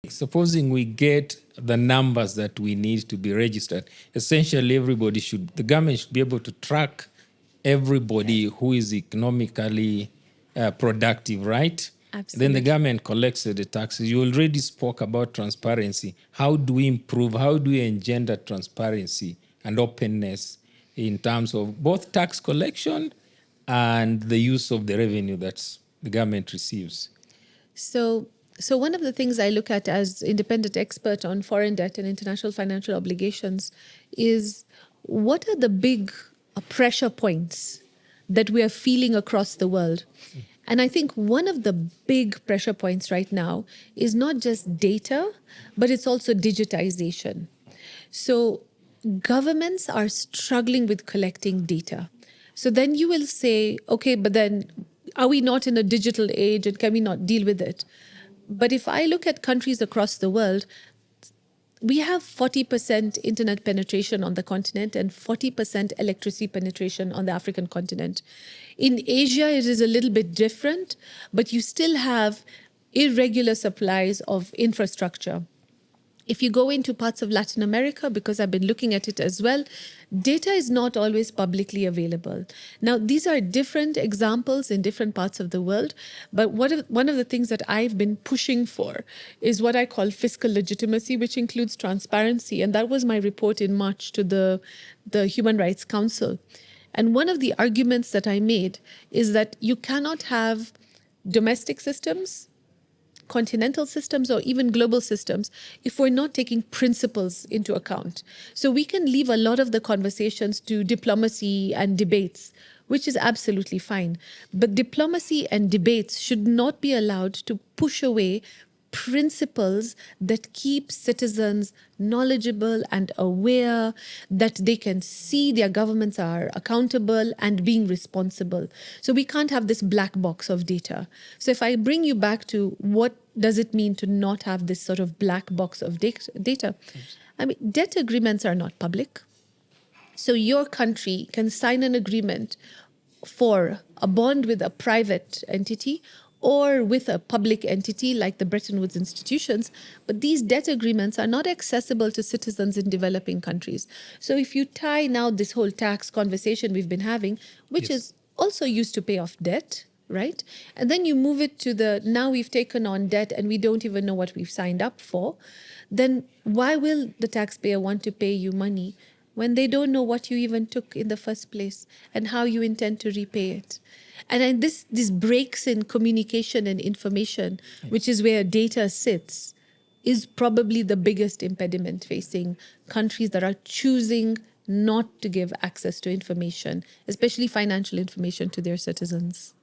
Supposing we get the numbers that we need to be registered, essentially the government should be able to track everybody who is economically productive, right? Absolutely. Then the government collects the taxes. You already spoke about transparency. How do we improve? How do we engender transparency and openness in terms of both tax collection and the use of the revenue that the government receives? So one of the things I look at as independent expert on foreign debt and international financial obligations is what are the big pressure points that we are feeling across the world. And I think one of the big pressure points right now is not just data, but it's also digitization. So governments are struggling with collecting data. So then you will say, okay, but then are we not in a digital age and can we not deal with it? But if I look at countries across the world, we have 40% internet penetration on the continent and 40% electricity penetration on the African continent. In Asia, it is a little bit different, but you still have irregular supplies of infrastructure. If you go into parts of Latin America, because I've been looking at it as well, data is not always publicly available. Now, these are different examples in different parts of the world, but one of the things that I've been pushing for is what I call fiscal legitimacy, which includes transparency. And that was my report in March to the Human Rights Council. And one of the arguments that I made is that you cannot have domestic systems, continental systems, or even global systems if we're not taking principles into account. So we can leave a lot of the conversations to diplomacy and debates, which is absolutely fine. But diplomacy and debates should not be allowed to push away principles that keep citizens knowledgeable and aware, that they can see their governments are accountable and being responsible. So we can't have this black box of data. So if I bring you back to what does it mean to not have this sort of black box of data? I mean, debt agreements are not public. So your country can sign an agreement for a bond with a private entity or with a public entity like the Bretton Woods institutions, but these debt agreements are not accessible to citizens in developing countries. So if you tie now this whole tax conversation we've been having, which is also used to pay off debt, right? And then you move it to now we've taken on debt and we don't even know what we've signed up for, then why will the taxpayer want to pay you money when they don't know what you even took in the first place and how you intend to repay it? And this breaks in communication and information, which is where data sits, is probably the biggest impediment facing countries that are choosing not to give access to information, especially financial information, to their citizens.